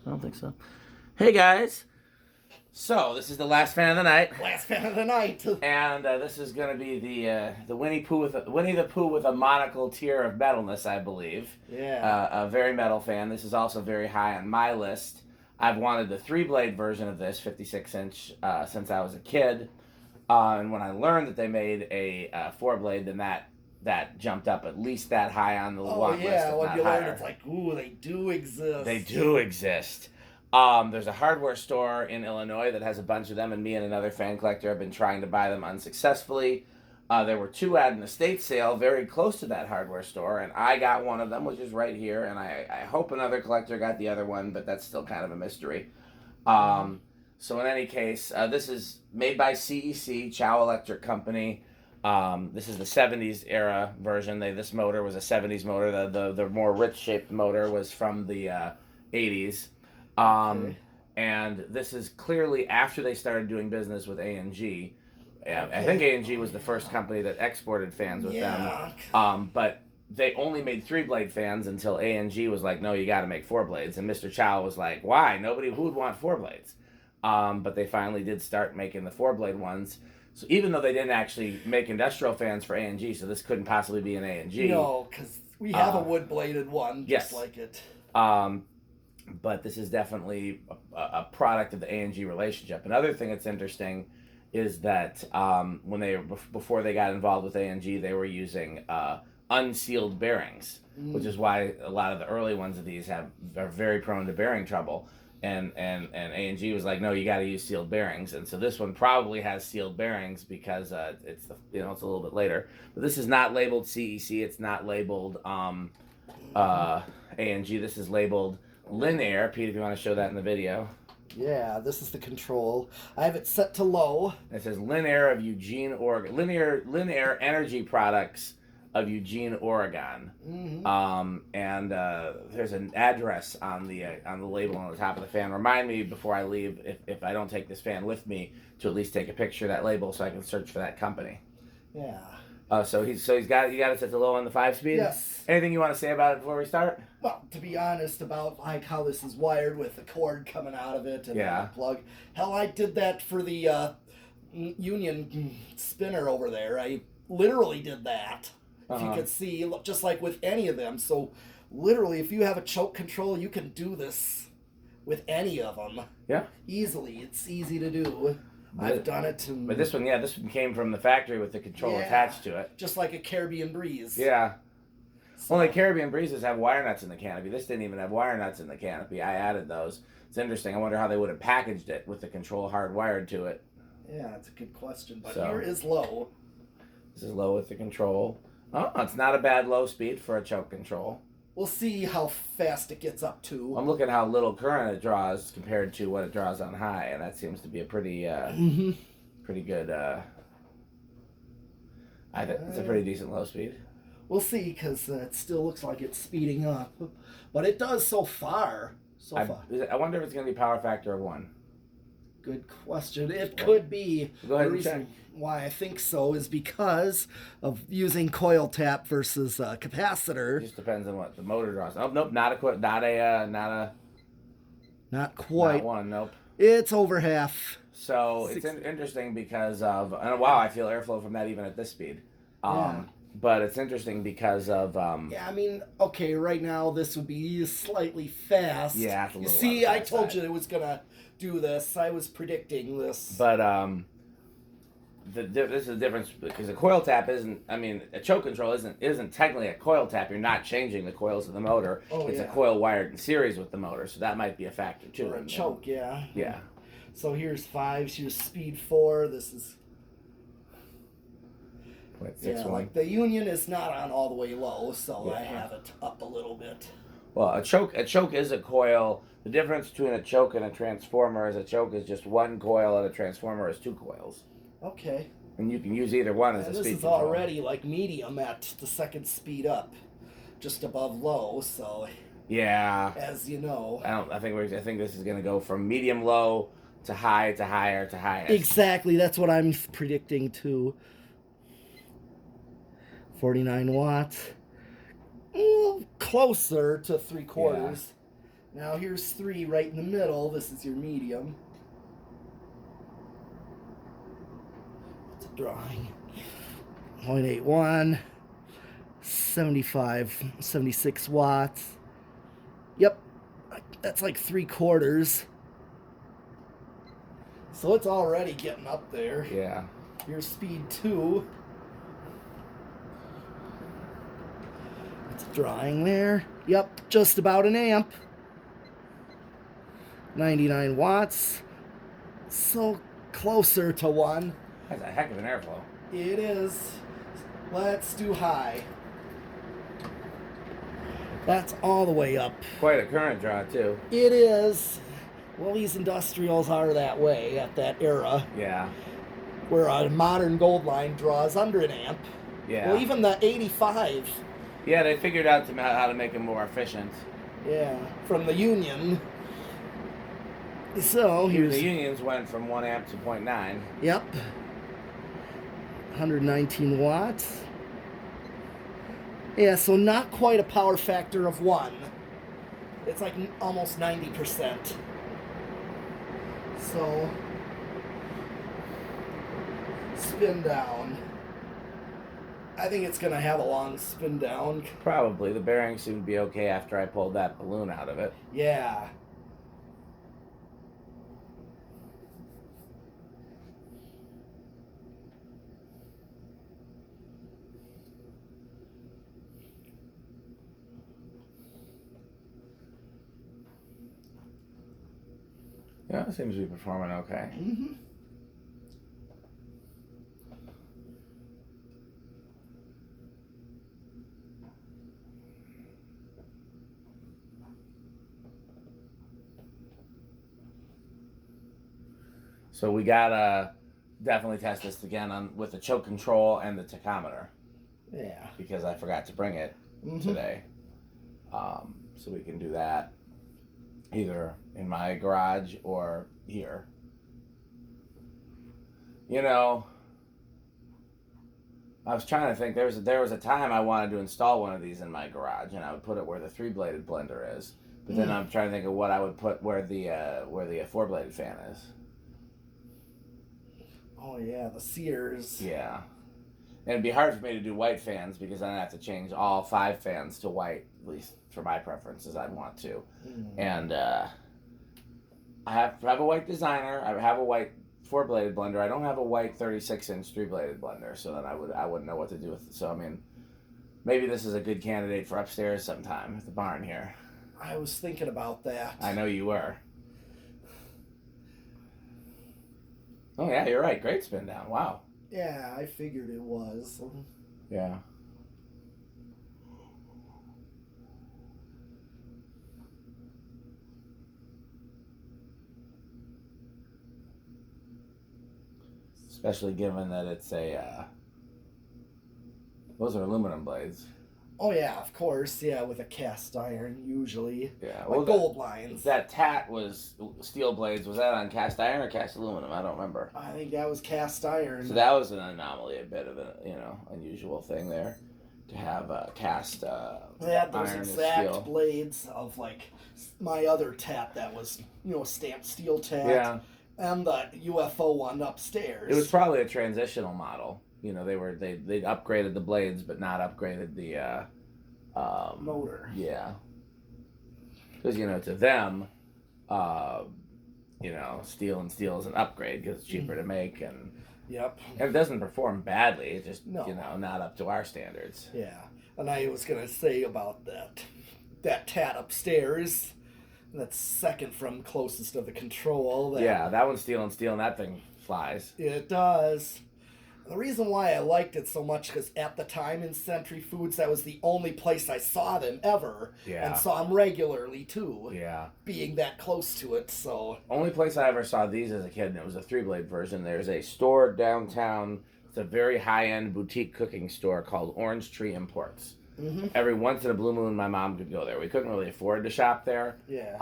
I don't think so. Hey guys. So this is the last fan of the night. Last fan of the night. And this is going to be the Winnie the Pooh with a monocle tier of metalness, I believe. Yeah. A very metal fan. This is also very high on my list. I've wanted the 3-blade version of this 56-inch since I was a kid. And when I learned that they made a 4-blade, then that jumped up at least that high on the want list. Oh yeah, when you learn, higher. it's like, ooh, they do exist. They do exist. There's a hardware store in Illinois that has a bunch of them, and me and another fan collector have been trying to buy them unsuccessfully. There were 2 at an estate sale very close to that hardware store, and I got one of them, which is right here, and I hope another collector got the other one, but that's still kind of a mystery. So in any case, this is made by CEC, Chau Electric Company. This is the 70s era version. This motor was a 70s motor. The more ritz-shaped motor was from the 80s. And this is clearly after they started doing business with A&G. I think A&G was the first company that exported fans with them. But they only made 3-blade fans until A&G was like, no, you got to make 4 blades. And Mr. Chau was like, why? Who would want 4 blades? But they finally did start making the 4-blade ones. So even though they didn't actually make industrial fans for A&G, so this couldn't possibly be an A&G. No, because we have a wood-bladed one just like it. But this is definitely a product of the A&G relationship. Another thing that's interesting is that before they got involved with A&G, they were using unsealed bearings, which is why a lot of the early ones of these are very prone to bearing trouble. And A&G was like, no, you got to use sealed bearings. And so this one probably has sealed bearings because it's a little bit later. But this is not labeled CEC. It's not labeled A&G. This is labeled Lynn-Aire. Pete, if you want to show that in the video. Yeah, this is the control. I have it set to low. It says Lynn-Aire of Eugene, Oregon. Lynn-Aire Energy Products of Eugene, Oregon. And there's an address on the label on the top of the fan. Remind me before I leave, if I don't take this fan with me, to at least take a picture of that label so I can search for that company. Yeah. So you got it set to low on the 5-speed? Yes. Anything you want to say about it before we start? Well, to be honest, about like how this is wired with the cord coming out of it and the plug. Hell, I did that for the Union spinner over there. I literally did that. If you could see, just like with any of them. So literally, if you have a choke control, you can do this with any of them. Yeah. Easily. It's easy to do. I've done it. But this one came from the factory with the control attached to it. Just like a Caribbean Breeze. Yeah. So. Only Caribbean Breezes have wire nuts in the canopy. This didn't even have wire nuts in the canopy. I added those. It's interesting. I wonder how they would have packaged it with the control hardwired to it. Yeah, that's a good question. But here is low. This is low with the control. Oh, it's not a bad low speed for a choke control. We'll see how fast it gets up to. I'm looking at how little current it draws compared to what it draws on high, and that seems to be a pretty pretty good. I think it's a pretty decent low speed. We'll see, because it still looks like it's speeding up, but it does so far. I wonder if it's going to be power factor of 1. Good question. It could be. Go ahead the reason why I think so is because of using coil tap versus capacitor. It just depends on what the motor draws. Oh, nope, not quite. Not one. Nope. It's over half. So it's interesting because of, and wow, I feel airflow from that even at this speed. But it's interesting because of... yeah, I mean, okay, right now this would be slightly fast. Yeah, it's a little see, I told you it was going to do this. I was predicting this. But this is the difference, because a coil tap isn't... I mean, a choke control isn't technically a coil tap. You're not changing the coils of the motor. It's a coil wired in series with the motor, so that might be a factor, too. Or a choke, yeah. Yeah. So here's 5, here's speed 4, this is... like the Union is not on all the way low, so I have it up a little bit. Well, a choke is a coil. The difference between a choke and a transformer is a choke is just 1 coil and a transformer is 2 coils. Okay. And you can use either one as a speed control. This is already like medium at the second speed up, just above low, so... Yeah. As you know. I think this is going to go from medium low to high to higher to highest. Exactly, that's what I'm predicting too. 49 watts. Closer to 3/4. Now here's 3 right in the middle. This is your medium. It's a drawing. 0.81, 76 watts. Yep, that's like 3/4. So it's already getting up there. Yeah. Here's speed 2. It's a drawing there. Yep, just about an amp. 99 watts. So closer to 1. That's a heck of an airflow. It is. Let's do high. That's all the way up. Quite a current draw, too. It is. Well, these industrials are that way at that era. Yeah. Where a modern gold line draws under an amp. Yeah. Well, even the 85. Yeah, they figured out how to make them more efficient. Yeah, from the Union. So here's the Unions went from 1 amp to 0.9. Yep. 119 watts. Yeah, so not quite a power factor of 1. It's like almost 90%. So spin down. I think it's going to have a long spin down. Probably. The bearings seem to be okay after I pulled that balloon out of it. Yeah. Yeah, it seems to be performing okay. Mm-hmm. So we gotta definitely test this again with the choke control and the tachometer. Yeah. Because I forgot to bring it today. So we can do that either in my garage or here. You know, I was trying to think. There was a time I wanted to install one of these in my garage, and I would put it where the 3-bladed blender is. But then I'm trying to think of what I would put where the 4-bladed fan is. Oh yeah, the Sears. Yeah, and it'd be hard for me to do white fans because then I have to change all 5 fans to white, at least for my preferences. I'd want to, and I have a white designer. I have a white 4-bladed blender. I don't have a white 36-inch 3-bladed blender, so then I wouldn't know what to do with it. So I mean, maybe this is a good candidate for upstairs sometime at the barn here. I was thinking about that. I know you were. Oh yeah, you're right. Great spin down. Wow. Yeah, I figured it was. Yeah. Especially given that it's those are aluminum blades. Oh yeah, of course. Yeah, with a cast iron usually. Yeah, like gold lines. That tat was steel blades. Was that on cast iron or cast aluminum? I don't remember. I think that was cast iron. So that was an anomaly, a bit of an unusual thing there, to have cast they had those iron exact steel blades of like my other tat that was stamped steel tat. Yeah. And the UFO one upstairs. It was probably a transitional model. They upgraded the blades, but not upgraded the motor. Yeah, because to them, steel is an upgrade because it's cheaper to make, and it doesn't perform badly. It's just not up to our standards. Yeah, and I was gonna say about that tat upstairs. That's second from closest to the control. That one's steel, and that thing flies. It does. The reason why I liked it so much because at the time in Century Foods, that was the only place I saw them ever. Yeah. And saw them regularly, too. Yeah. Being that close to it, so... Only place I ever saw these as a kid, and it was a 3-blade version. There's a store downtown. It's a very high-end boutique cooking store called Orange Tree Imports. Mm-hmm. Every once in a blue moon, my mom could go there. We couldn't really afford to shop there. Yeah.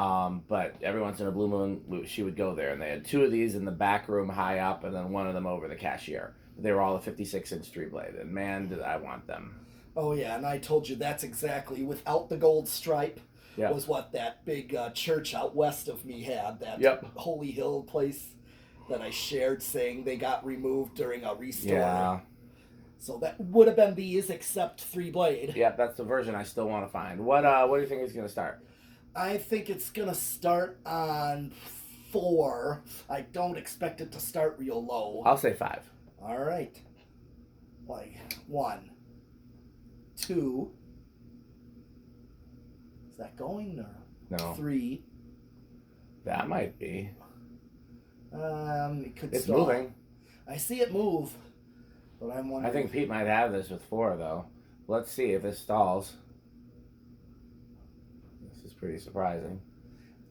But every once in a blue moon, she would go there. And they had 2 of these in the back room high up, and then 1 of them over the cashier. They were all a 56-inch 3-blade, and man, did I want them. Oh, yeah, and I told you that's exactly, without the gold stripe, was what that big church out west of me had. That Holy Hill place that I shared, saying they got removed during a restore. Yeah. So that would have been these, except 3-blade. Yep, that's the version I still want to find. What do you think it's going to start? I think it's going to start on 4. I don't expect it to start real low. I'll say 5. All right. Like 1, 2. Is that going or no? 3. That might be. It could. It's stall. moving. I see it move, but I'm wondering. I think Pete might have this with 4 though. Let's see if this stalls. This is pretty surprising.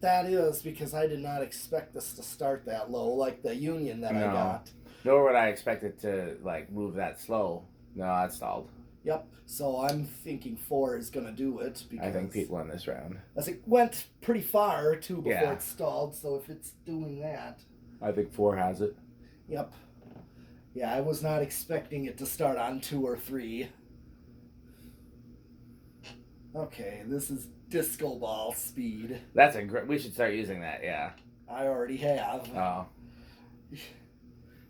That is, because I did not expect this to start that low, like the Union that I got. Nor would I expect it to like move that slow. No, it stalled. Yep. So I'm thinking 4 is going to do it. Because I think Pete won this round. As it went pretty far too before it stalled. So if it's doing that, I think 4 has it. Yep. Yeah, I was not expecting it to start on 2 or 3. Okay, this is disco ball speed. That's a great. We should start using that. Yeah. I already have. Oh.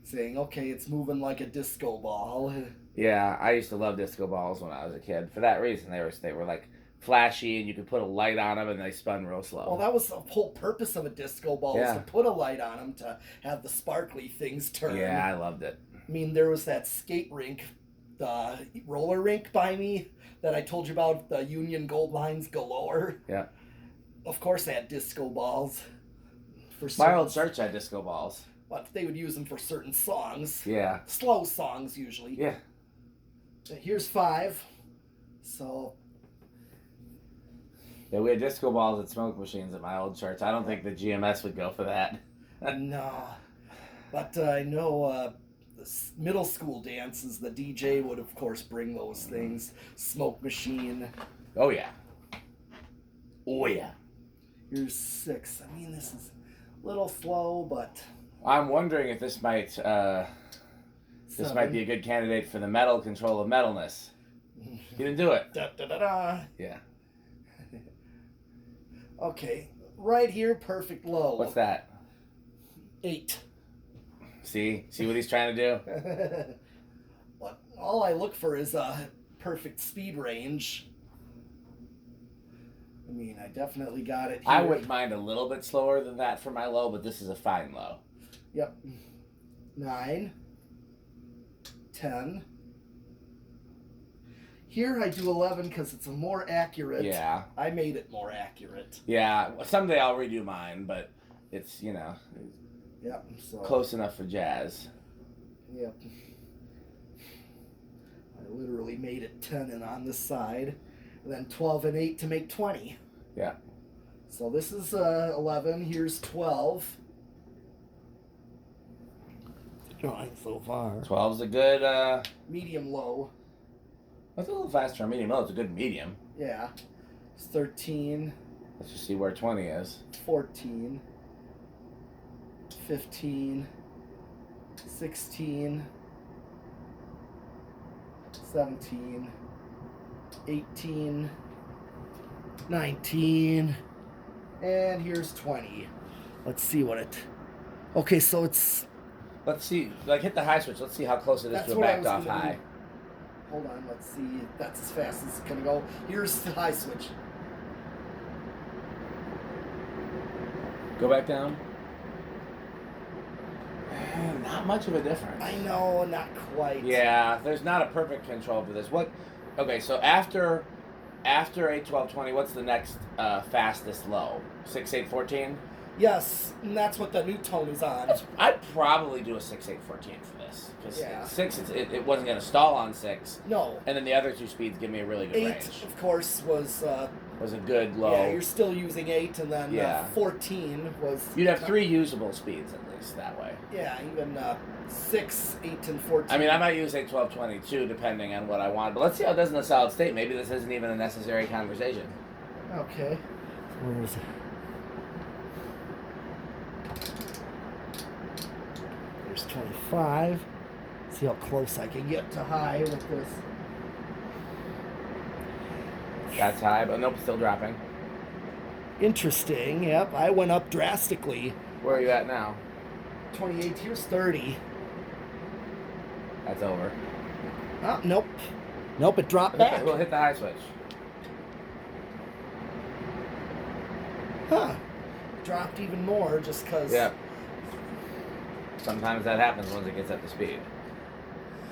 Saying, okay, it's moving like a disco ball. Yeah, I used to love disco balls when I was a kid. For that reason, they were like flashy, and you could put a light on them, and they spun real slow. Well, that was the whole purpose of a disco ball, was to put a light on them to have the sparkly things turn. Yeah, I loved it. I mean, there was that skate rink, the roller rink by me that I told you about, the Union Gold Lines galore. Yeah. Of course, they had disco balls. My old church had disco balls. But they would use them for certain songs. Yeah. Slow songs, usually. Yeah. Here's 5. So. Yeah, we had disco balls and smoke machines at my old church. I don't think the GMS would go for that. No. But I know the middle school dances, the DJ would, of course, bring those things. Smoke machine. Oh, yeah. Oh, yeah. Here's 6. I mean, this is a little slow, but... I'm wondering if this might be a good candidate for the metal control of metalness. You didn't do it. Da, da, da, da. Yeah. Okay, right here, perfect low. What's that? 8. See what he's trying to do? But all I look for is a perfect speed range. I mean, I definitely got it here. I wouldn't mind a little bit slower than that for my low, but this is a fine low. Yep. 9. 10. Here I do 11 because it's a more accurate. Yeah. I made it more accurate. Yeah. Someday I'll redo mine, but it's, Yep. So. Close enough for jazz. Yep. I literally made it 10 and on this side, and then 12 and 8 to make 20. Yeah. So this is 11. Here's 12. Drawing so far. 12's a good medium low. That's a little faster on medium low. It's a good medium. Yeah. It's 13. Let's just see where 20 is. 14. 15. 16. 17. 18. 19. And here's 20. Let's see what it... Okay, so it's... Let's see. Like, hit the high switch. Let's see how close it is to a backed off high. Hold on, let's see if that's as fast as it's going to go. Here's the high switch. Go back down. Not much of a difference. I know, not quite. Yeah, there's not a perfect control for this. Okay, so after 8-12-20, what's the next fastest low? 6-8-14? Yes, and that's what the new tone is on. I'd probably do a 6-8-14 for this. Because 6, it wasn't going to stall on 6. No. And then the other 2 speeds give me a really good 8, range. 8, of course, was a good low. Yeah, you're still using 8, and then 14 was... You'd have 3 usable speeds at least that way. Yeah, even 6, 8, and 14. I mean, I might use 8-12-22 depending on what I want. But let's see how it does in a solid state. Maybe this isn't even a necessary conversation. Okay. Where is it? There's 25. See how close I can get to high with this. That's high, but nope, still dropping. Interesting. Yep, I went up drastically. Where are you at now? 28. Here's 30. That's over. Oh, nope. Nope, it dropped back. We'll hit the high switch. Huh. Dropped even more just because. Yeah. Sometimes that happens once it gets up to speed.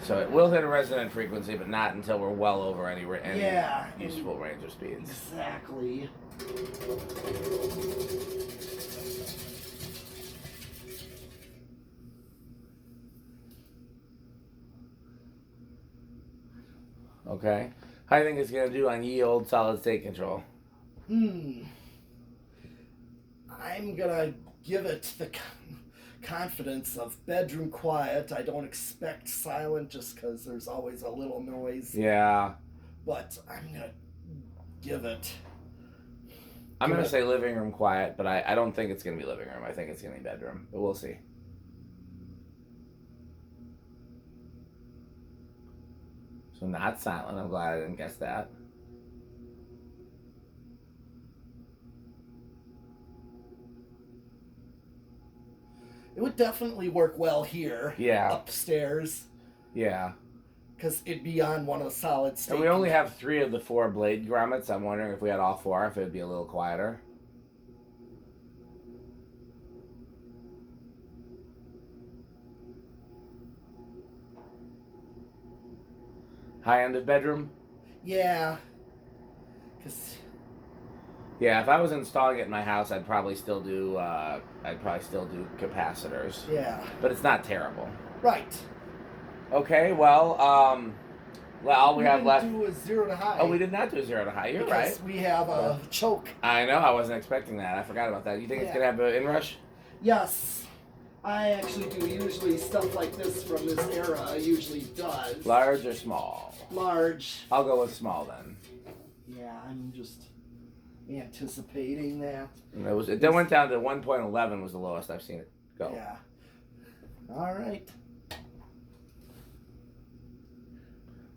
So it will hit a resonant frequency, but not until we're well over any useful range of speeds. Exactly. Okay. How do you think it's going to do on ye old solid state control? I'm going to give it the confidence of bedroom quiet. I don't expect silent just because there's always a little noise. Yeah. But I'm going to give it. I'm going to say living room quiet, but I don't think it's going to be living room. I think it's going to be bedroom, but we'll see. So not silent. I'm glad I didn't guess that. It would definitely work well here. Yeah. Upstairs. Yeah. Because it'd be on one of the solid state. And we only have 3 of the 4 blade grommets. I'm wondering if we had all 4, if it would be a little quieter. High end of bedroom? Yeah. Yeah, if I was installing it in my house, I'd probably still do capacitors. Yeah. But it's not terrible. Right. Okay, well, all we have left. We didn't do a 0 to high. Oh, we did not do a 0 to high. You're right. Because we have a choke. I know. I wasn't expecting that. I forgot about that. You think it's gonna have an inrush? Yes. I actually do usually stuff like this from this era. Usually does. Large or small? Large. I'll go with small then. Yeah, I'm just anticipating that. It then went down to 1.11 was the lowest I've seen it go. Yeah. All right.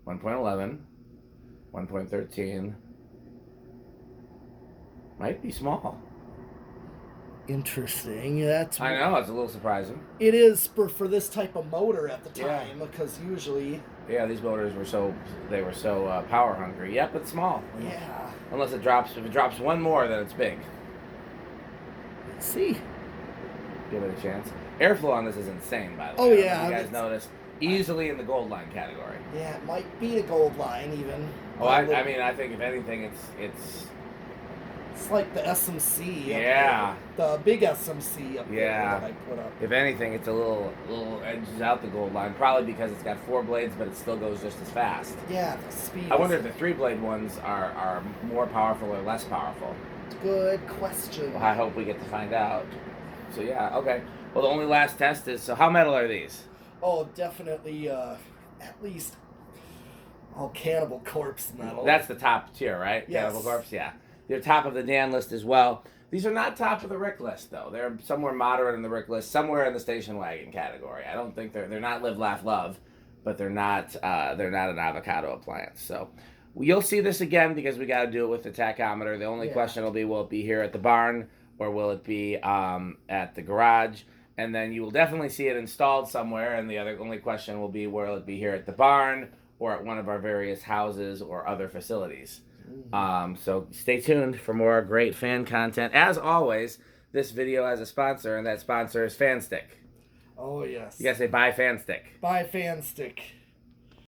1.11, 1.13. Might be small. Interesting. I know, it's a little surprising. It is for this type of motor at the time, because usually. Yeah, these motors were so power hungry. Yep, it's small. Yeah. Unless it drops. If it drops one more, then it's big. Let's see. Give it a chance. Airflow on this is insane, by the way. Oh yeah. You guys noticed easily in the gold line category. Yeah, it might be the gold line even. Oh, I mean, I think if anything, it's like the SMC. Yeah. The big SMC up there that I put up. If anything, it's a little edges out the gold line, probably because it's got 4 blades, but it still goes just as fast. Yeah, the speed. I wonder if the 3-blade ones are more powerful or less powerful. Good question. Well, I hope we get to find out. So yeah, okay. Well, the only last test is, so how metal are these? Oh, definitely at least Cannibal Corpse metal. That's the top tier, right? Yes. Cannibal Corpse, yeah. They're top of the Dan list as well. These are not top of the Rick list, though. They're somewhere moderate in the Rick list, somewhere in the station wagon category. I don't think they're not Live, Laugh, Love, but they're not an avocado appliance. So you'll see this again because we got to do it with the tachometer. The only question will be, will it be here at the barn or will it be at the garage? And then you will definitely see it installed somewhere. And the only question will be, will it be here at the barn or at one of our various houses or other facilities? So stay tuned for more great fan content. As always, this video has a sponsor, and that sponsor is FanStick. Oh, yes. You gotta say, buy FanStick. Buy FanStick.